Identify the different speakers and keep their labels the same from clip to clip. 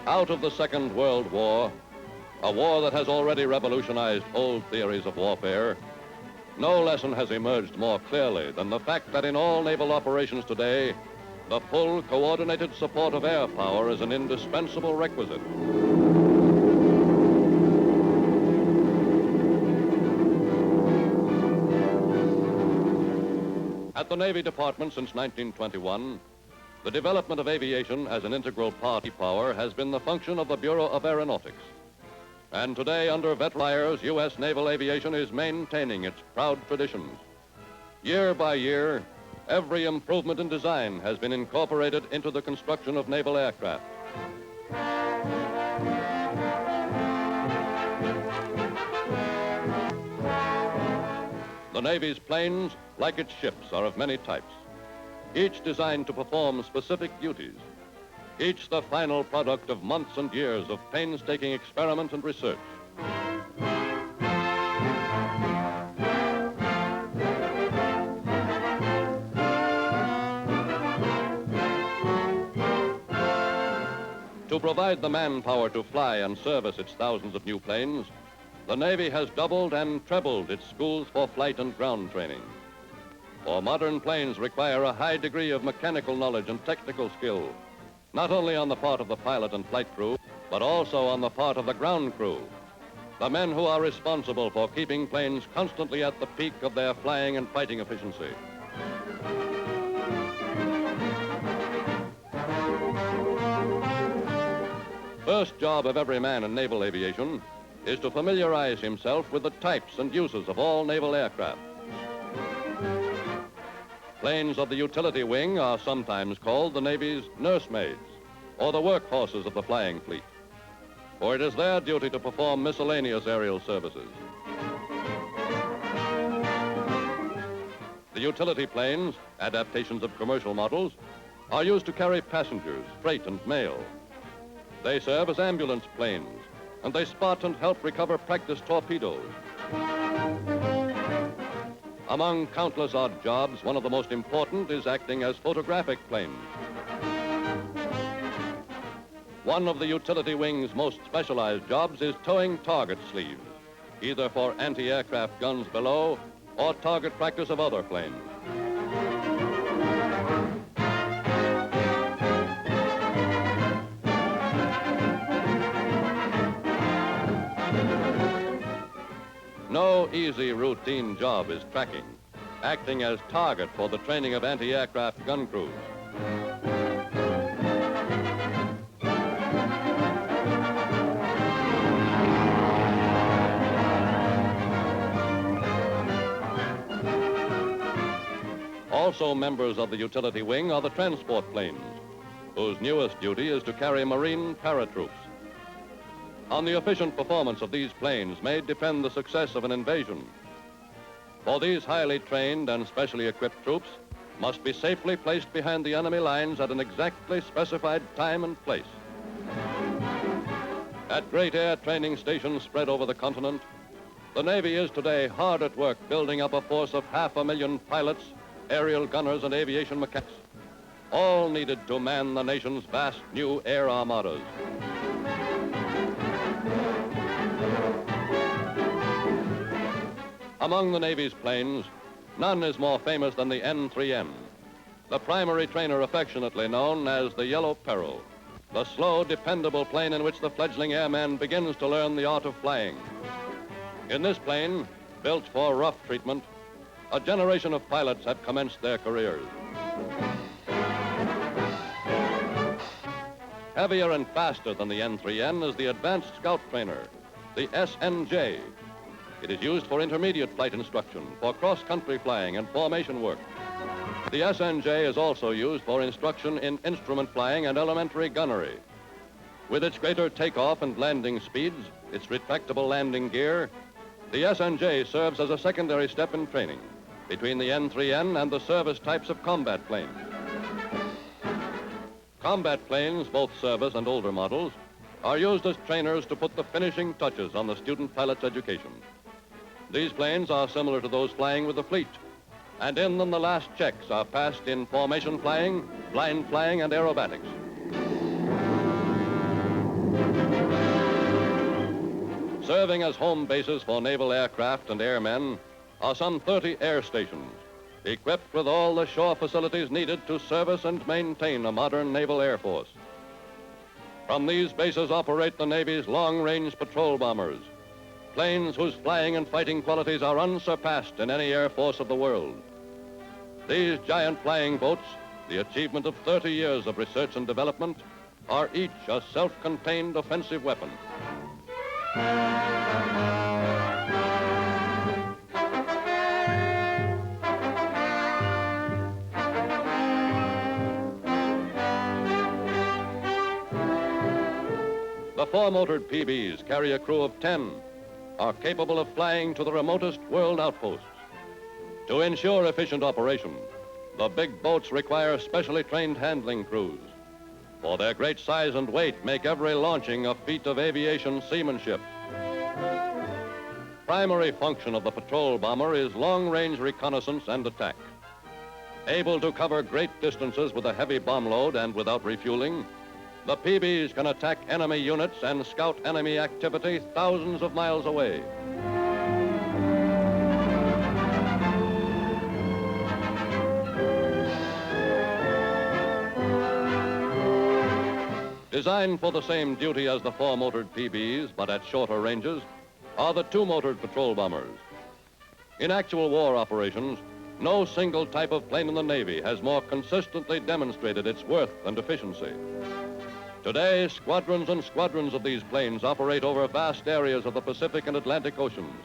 Speaker 1: Out of the Second World War, a war that has already revolutionized old theories of warfare, no lesson has emerged more clearly than the fact that in all naval operations today, the full coordinated support of air power is an indispensable requisite. At the Navy Department since 1921, the development of aviation as an integral part of power has been the function of the Bureau of Aeronautics. And today, under veterans, U.S. naval aviation is maintaining its proud traditions. Year by year, every improvement in design has been incorporated into the construction of naval aircraft. The Navy's planes, like its ships, are of many types, each designed to perform specific duties, each the final product of months and years of painstaking experiment and research. To provide the manpower to fly and service its thousands of new planes, the Navy has doubled and trebled its schools for flight and ground training. For modern planes require a high degree of mechanical knowledge and technical skill, not only on the part of the pilot and flight crew, but also on the part of the ground crew, the men who are responsible for keeping planes constantly at the peak of their flying and fighting efficiency. First job of every man in naval aviation is to familiarize himself with the types and uses of all naval aircraft. Planes of the utility wing are sometimes called the Navy's nursemaids, or the workhorses of the flying fleet, for it is their duty to perform miscellaneous aerial services. The utility planes, adaptations of commercial models, are used to carry passengers, freight, and mail. They serve as ambulance planes, and they spot and help recover practice torpedoes. Among countless odd jobs, one of the most important is acting as photographic planes. One of the utility wing's most specialized jobs is towing target sleeves, either for anti-aircraft guns below or target practice of other planes. No easy routine job is tracking, acting as target for the training of anti-aircraft gun crews. Also members of the utility wing are the transport planes, whose newest duty is to carry Marine paratroops. On the efficient performance of these planes may depend the success of an invasion. For these highly trained and specially equipped troops must be safely placed behind the enemy lines at an exactly specified time and place. At great air training stations spread over the continent, the Navy is today hard at work building up a force of 500,000 pilots, aerial gunners, and aviation mechanics, all needed to man the nation's vast new air armadas. Among the Navy's planes, none is more famous than the N-3N, the primary trainer affectionately known as the Yellow Peril, the slow, dependable plane in which the fledgling airman begins to learn the art of flying. In this plane, built for rough treatment, a generation of pilots have commenced their careers. Heavier and faster than the N-3N is the Advanced Scout Trainer, the SNJ. It is used for intermediate flight instruction, for cross-country flying and formation work. The SNJ is also used for instruction in instrument flying and elementary gunnery. With its greater takeoff and landing speeds, its retractable landing gear, the SNJ serves as a secondary step in training between the N-3N and the service types of combat planes. Combat planes, both service and older models, are used as trainers to put the finishing touches on the student pilot's education. These planes are similar to those flying with the fleet, and in them the last checks are passed in formation flying, blind flying, and aerobatics. Serving as home bases for naval aircraft and airmen are some 30 air stations, equipped with all the shore facilities needed to service and maintain a modern naval air force. From these bases operate the Navy's long-range patrol bombers, planes whose flying and fighting qualities are unsurpassed in any air force of the world. These giant flying boats, the achievement of 30 years of research and development, are each a self-contained offensive weapon. The four-motored PBs carry a crew of 10, are capable of flying to the remotest world outposts. To ensure efficient operation, the big boats require specially trained handling crews. For their great size and weight make every launching a feat of aviation seamanship. Primary function of the patrol bomber is long-range reconnaissance and attack. Able to cover great distances with a heavy bomb load and without refueling, the PBs can attack enemy units and scout enemy activity thousands of miles away. Designed for the same duty as the four-motored PBs, but at shorter ranges, are the two-motored patrol bombers. In actual war operations, no single type of plane in the Navy has more consistently demonstrated its worth and efficiency. Today, squadrons and squadrons of these planes operate over vast areas of the Pacific and Atlantic Oceans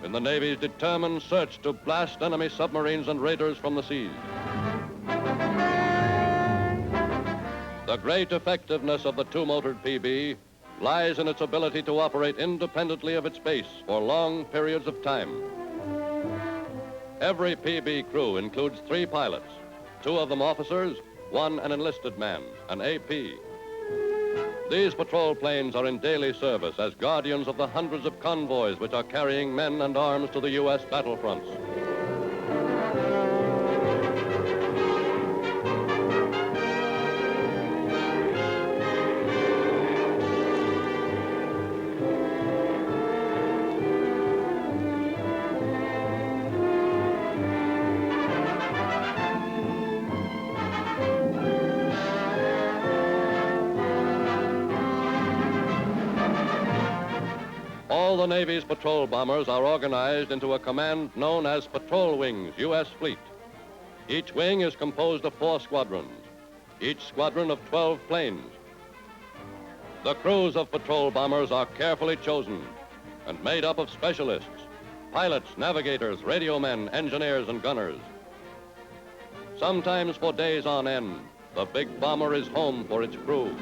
Speaker 1: in the Navy's determined search to blast enemy submarines and raiders from the seas. The great effectiveness of the two-motored PB lies in its ability to operate independently of its base for long periods of time. Every PB crew includes 3 pilots, 2 of them officers, 1 an enlisted man, an AP. These patrol planes are in daily service as guardians of the hundreds of convoys which are carrying men and arms to the U.S. battlefronts. All the Navy's patrol bombers are organized into a command known as Patrol Wings, U.S. Fleet. Each wing is composed of 4 squadrons, each squadron of 12 planes. The crews of patrol bombers are carefully chosen and made up of specialists, pilots, navigators, radio men, engineers, and gunners. Sometimes for days on end, the big bomber is home for its crew.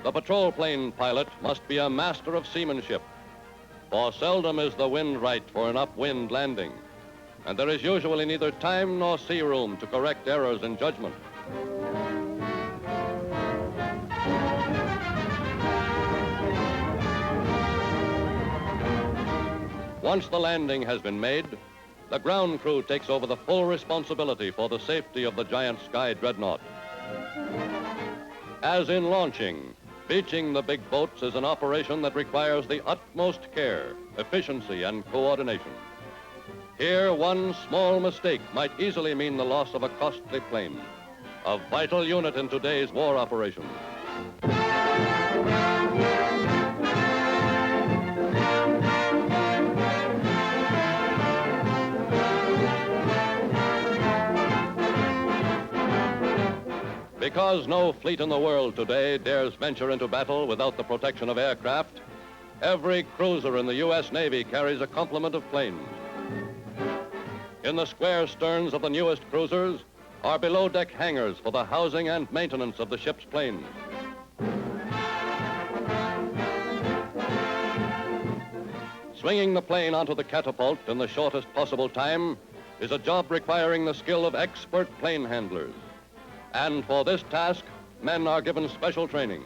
Speaker 1: The patrol plane pilot must be a master of seamanship, for seldom is the wind right for an upwind landing, and there is usually neither time nor sea room to correct errors in judgment. Once the landing has been made, the ground crew takes over the full responsibility for the safety of the giant sky dreadnought. As in launching, beaching the big boats is an operation that requires the utmost care, efficiency, and coordination. Here, one small mistake might easily mean the loss of a costly plane, a vital unit in today's war operations. Because no fleet in the world today dares venture into battle without the protection of aircraft, every cruiser in the U.S. Navy carries a complement of planes. In the square sterns of the newest cruisers are below-deck hangars for the housing and maintenance of the ship's planes. Swinging the plane onto the catapult in the shortest possible time is a job requiring the skill of expert plane handlers. And for this task, men are given special training.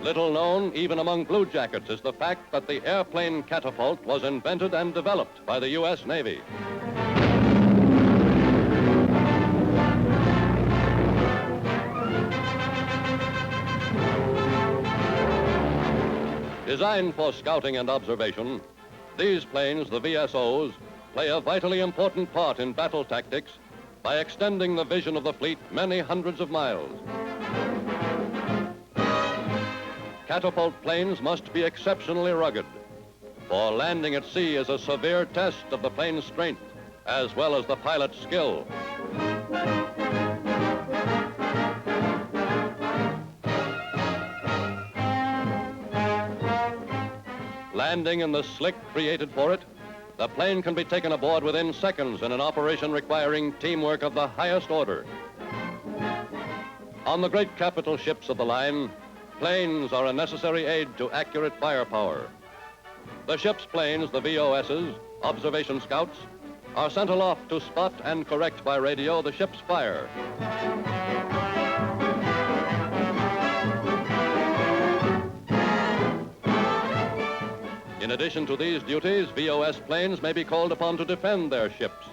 Speaker 1: Little known, even among bluejackets, is the fact that the airplane catapult was invented and developed by the U.S. Navy. Designed for scouting and observation, these planes, the VSOs, play a vitally important part in battle tactics by extending the vision of the fleet many hundreds of miles. Catapult planes must be exceptionally rugged, for landing at sea is a severe test of the plane's strength as well as the pilot's skill. Landing in the slick created for it, the plane can be taken aboard within seconds in an operation requiring teamwork of the highest order. On the great capital ships of the line, planes are a necessary aid to accurate firepower. The ship's planes, the VOSs, observation scouts, are sent aloft to spot and correct by radio the ship's fire. In addition to these duties, VOS planes may be called upon to defend their ships.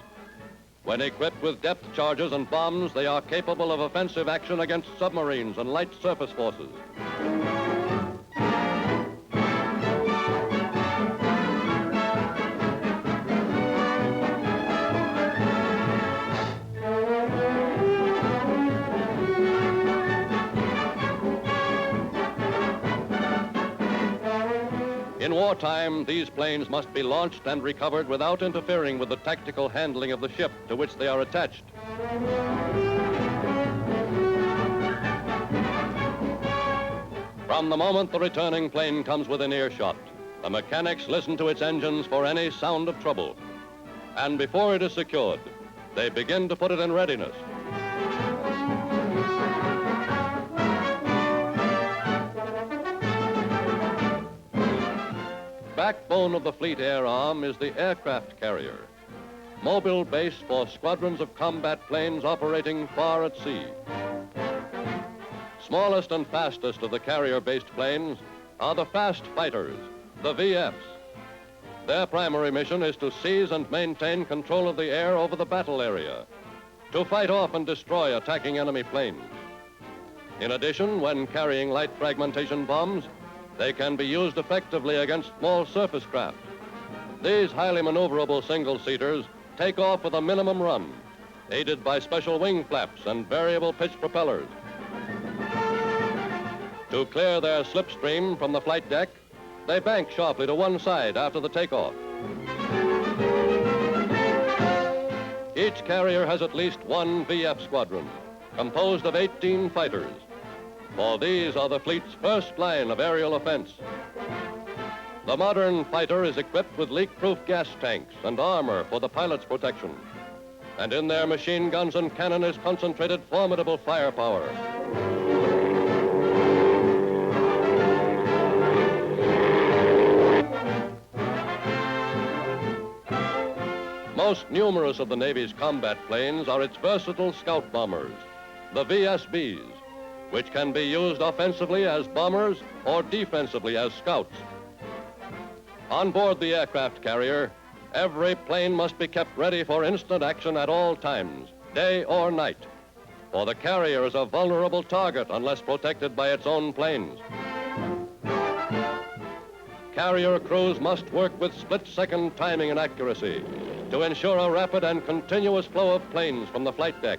Speaker 1: When equipped with depth charges and bombs, they are capable of offensive action against submarines and light surface forces. In wartime, these planes must be launched and recovered without interfering with the tactical handling of the ship to which they are attached. From the moment the returning plane comes within earshot, the mechanics listen to its engines for any sound of trouble. And before it is secured, they begin to put it in readiness. Backbone of the fleet air arm is the aircraft carrier, mobile base for squadrons of combat planes operating far at sea. Smallest and fastest of the carrier-based planes are the fast fighters, the VFs. Their primary mission is to seize and maintain control of the air over the battle area, to fight off and destroy attacking enemy planes. In addition, when carrying light fragmentation bombs, they can be used effectively against small surface craft. These highly maneuverable single-seaters take off with a minimum run, aided by special wing flaps and variable pitch propellers. To clear their slipstream from the flight deck, they bank sharply to one side after the takeoff. Each carrier has at least one VF squadron, composed of 18 fighters, for these are the fleet's first line of aerial offense. The modern fighter is equipped with leak-proof gas tanks and armor for the pilot's protection. And in their machine guns and cannon is concentrated formidable firepower. Most numerous of the Navy's combat planes are its versatile scout bombers, the VSBs, which can be used offensively as bombers or defensively as scouts. On board the aircraft carrier, every plane must be kept ready for instant action at all times, day or night, for the carrier is a vulnerable target unless protected by its own planes. Carrier crews must work with split-second timing and accuracy to ensure a rapid and continuous flow of planes from the flight deck.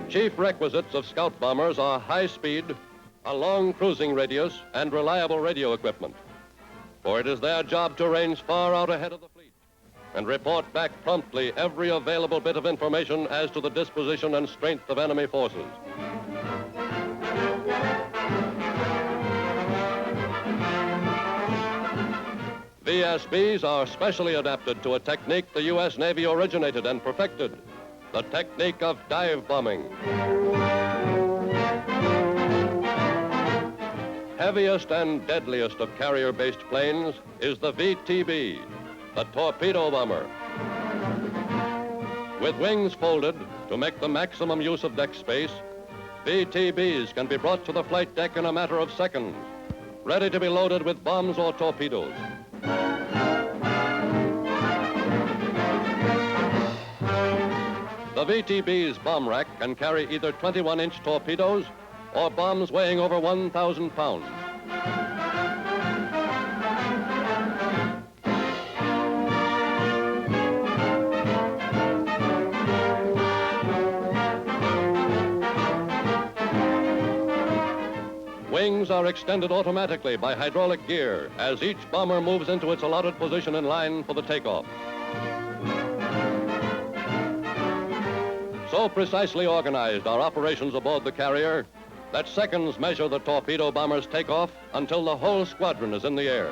Speaker 1: Chief requisites of scout bombers are high speed, a long cruising radius, and reliable radio equipment. For it is their job to range far out ahead of the fleet and report back promptly every available bit of information as to the disposition and strength of enemy forces. VSBs are specially adapted to a technique the U.S. Navy originated and perfected, the technique of dive bombing. Heaviest and deadliest of carrier-based planes is the VTB, the torpedo bomber. With wings folded to make the maximum use of deck space, VTBs can be brought to the flight deck in a matter of seconds, ready to be loaded with bombs or torpedoes. The VTB's bomb rack can carry either 21-inch torpedoes or bombs weighing over 1,000 pounds. Wings are extended automatically by hydraulic gear as each bomber moves into its allotted position in line for the takeoff. So precisely organized are operations aboard the carrier that seconds measure the torpedo bomber's takeoff until the whole squadron is in the air.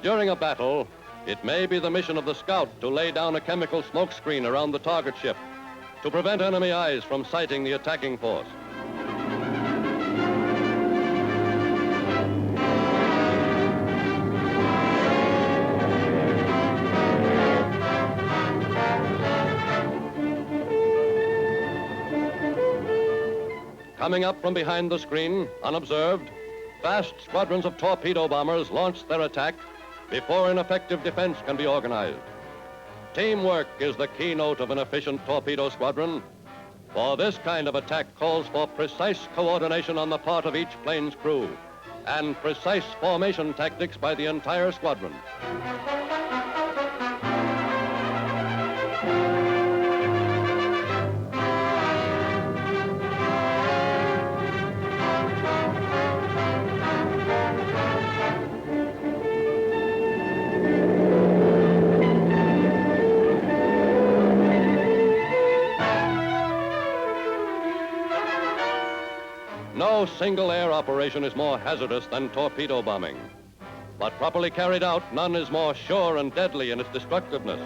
Speaker 1: During a battle, it may be the mission of the scout to lay down a chemical smoke screen around the target ship to prevent enemy eyes from sighting the attacking force. Coming up from behind the screen, unobserved, vast squadrons of torpedo bombers launch their attack before an effective defense can be organized. Teamwork is the keynote of an efficient torpedo squadron, for this kind of attack calls for precise coordination on the part of each plane's crew and precise formation tactics by the entire squadron. No single air operation is more hazardous than torpedo bombing. But properly carried out, none is more sure and deadly in its destructiveness.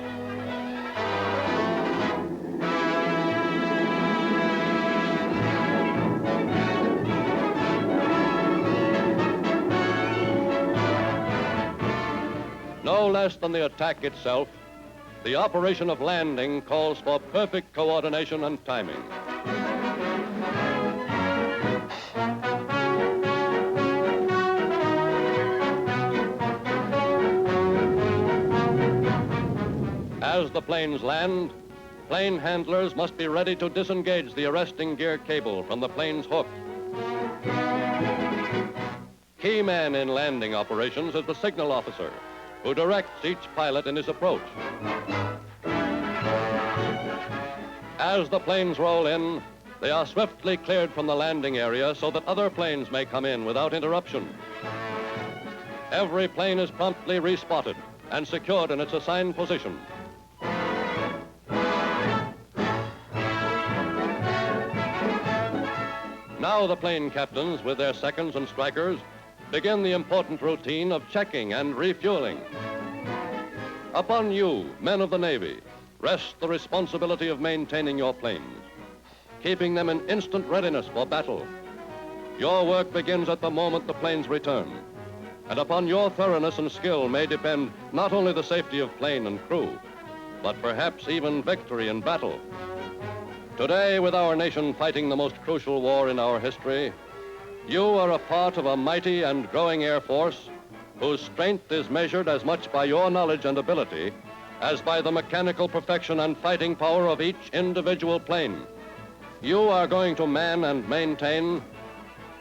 Speaker 1: No less than the attack itself, the operation of landing calls for perfect coordination and timing. As the planes land, plane handlers must be ready to disengage the arresting gear cable from the plane's hook. Key man in landing operations is the signal officer, who directs each pilot in his approach. As the planes roll in, they are swiftly cleared from the landing area so that other planes may come in without interruption. Every plane is promptly respotted and secured in its assigned position. Now the plane captains, with their seconds and strikers, begin the important routine of checking and refueling. Upon you, men of the Navy, rests the responsibility of maintaining your planes, keeping them in instant readiness for battle. Your work begins at the moment the planes return, and upon your thoroughness and skill may depend not only the safety of plane and crew, but perhaps even victory in battle. Today, with our nation fighting the most crucial war in our history, you are a part of a mighty and growing Air Force whose strength is measured as much by your knowledge and ability as by the mechanical perfection and fighting power of each individual plane. You are going to man and maintain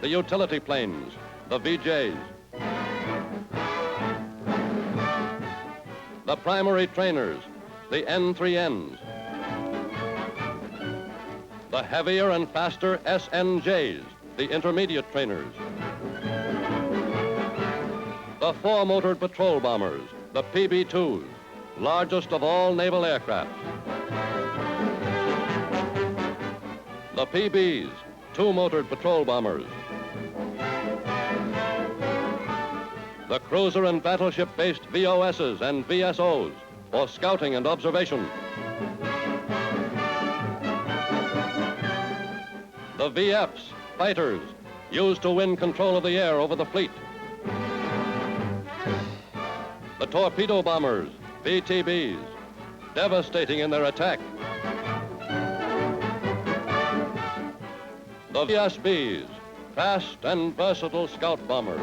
Speaker 1: the utility planes, the VJs, the primary trainers, the N3Ns, the heavier and faster SNJs, the intermediate trainers, The four-motored patrol bombers, the PB-2s, largest of all naval aircraft. The PBs, two-motored patrol bombers. The cruiser and battleship-based VOSs and VSOs for scouting and observation. The VFs, fighters, used to win control of the air over the fleet. The torpedo bombers, VTBs, devastating in their attack. The VSBs, fast and versatile scout bombers.